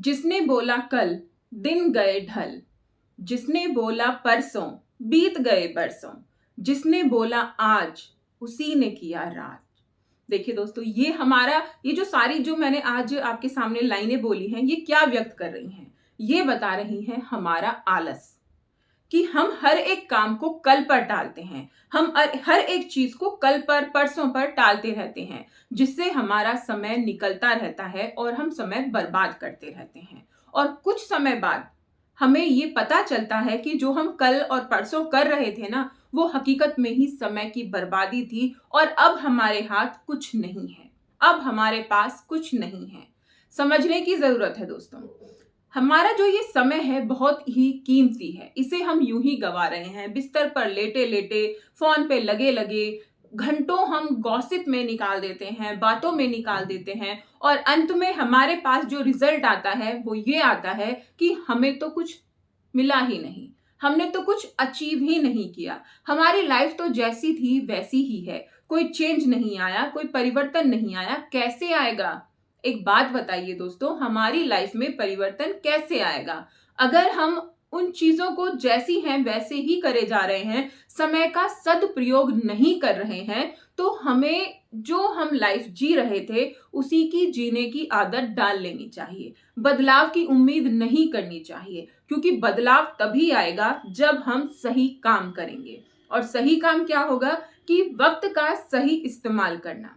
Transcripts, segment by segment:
जिसने बोला कल दिन गए ढल, जिसने बोला परसों बीत गए बरसों, जिसने बोला आज उसी ने किया रात। देखिए दोस्तों, ये जो सारी जो मैंने आज आपके सामने लाइनें बोली हैं, ये क्या व्यक्त कर रही हैं? ये बता रही हैं हमारा आलस, कि हम हर एक काम को कल पर टालते हैं। हम हर एक चीज को कल पर, परसों पर टालते रहते हैं, जिससे हमारा समय निकलता रहता है और हम समय बर्बाद करते रहते हैं। और कुछ समय बाद हमें ये पता चलता है कि जो हम कल और परसों कर रहे थे ना, वो हकीकत में ही समय की बर्बादी थी और अब हमारे हाथ कुछ नहीं है, अब हमारे पास कुछ नहीं है। समझने की जरूरत है दोस्तों, हमारा जो ये समय है बहुत ही कीमती है। इसे हम यूं ही गवा रहे हैं, बिस्तर पर लेटे लेटे, फोन पे लगे लगे घंटों हम गॉसिप में निकाल देते हैं, बातों में निकाल देते हैं, और अंत में हमारे पास जो रिजल्ट आता है वो ये आता है कि हमें तो कुछ मिला ही नहीं, हमने तो कुछ अचीव ही नहीं किया, हमारी लाइफ तो जैसी थी वैसी ही है, कोई चेंज नहीं आया, कोई परिवर्तन नहीं आया। कैसे आएगा? एक बात बताइए दोस्तों, हमारी लाइफ में परिवर्तन कैसे आएगा अगर हम उन चीजों को जैसी हैं वैसे ही करे जा रहे हैं, समय का सदुपयोग नहीं कर रहे हैं? तो हमें जो हम लाइफ जी रहे थे उसी की जीने की आदत डाल लेनी चाहिए। बदलाव की उम्मीद नहीं करनी चाहिए, क्योंकि बदलाव तभी आएगा जब हम सही काम करेंगे। और सही काम क्या होगा? कि वक्त का सही इस्तेमाल करना।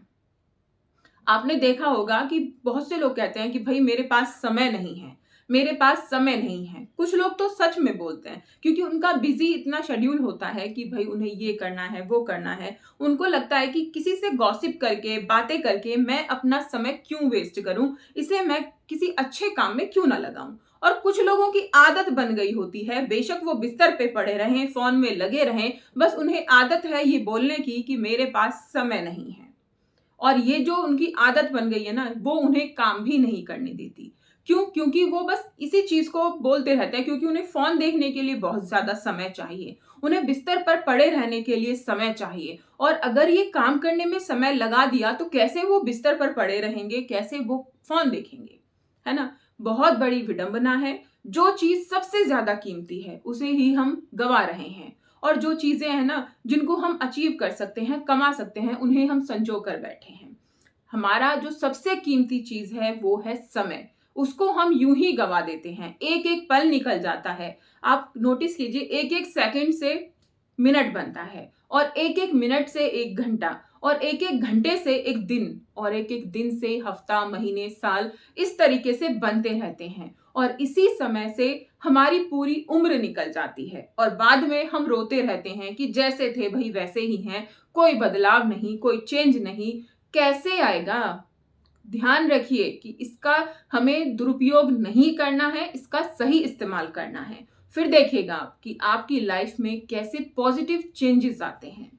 आपने देखा होगा कि बहुत से लोग कहते हैं कि भाई मेरे पास समय नहीं है, मेरे पास समय नहीं है। कुछ लोग तो सच में बोलते हैं, क्योंकि उनका बिजी इतना शेड्यूल होता है कि भाई उन्हें ये करना है, वो करना है। उनको लगता है कि किसी से गॉसिप करके, बातें करके मैं अपना समय क्यों वेस्ट करूं, इसे मैं किसी अच्छे काम में क्यों ना लगाऊं। और कुछ लोगों की आदत बन गई होती है, बेशक वो बिस्तर पे पड़े रहें, फोन में लगे रहें, बस उन्हें आदत है ये बोलने की कि मेरे पास समय नहीं है। और ये जो उनकी आदत बन गई है ना, वो उन्हें काम भी नहीं करने देती। क्यों? क्योंकि वो बस इसी चीज को बोलते रहते हैं, क्योंकि उन्हें फोन देखने के लिए बहुत ज्यादा समय चाहिए, उन्हें बिस्तर पर पड़े रहने के लिए समय चाहिए। और अगर ये काम करने में समय लगा दिया तो कैसे वो बिस्तर पर पड़े रहेंगे, कैसे वो फोन देखेंगे? है ना? बहुत बड़ी विडंबना है। जो चीज सबसे ज्यादा कीमती है उसे ही हम गवा रहे हैं, और जो चीजें हैं ना जिनको हम अचीव कर सकते हैं, कमा सकते हैं, उन्हें हम संजो कर बैठे हैं। हमारा जो सबसे कीमती चीज है वो है समय, उसको हम यूं ही गवा देते हैं। एक एक पल निकल जाता है। आप नोटिस कीजिए, एक एक सेकंड से मिनट बनता है, और एक एक मिनट से एक घंटा, और एक एक घंटे से एक दिन, और एक एक दिन से हफ्ता, महीने, साल, इस तरीके से बनते रहते हैं। और इसी समय से हमारी पूरी उम्र निकल जाती है, और बाद में हम रोते रहते हैं कि जैसे थे भाई वैसे ही हैं, कोई बदलाव नहीं, कोई चेंज नहीं। कैसे आएगा? ध्यान रखिए कि इसका हमें दुरुपयोग नहीं करना है, इसका सही इस्तेमाल करना है। फिर देखिएगा आप कि आपकी लाइफ में कैसे पॉजिटिव चेंजेस आते हैं।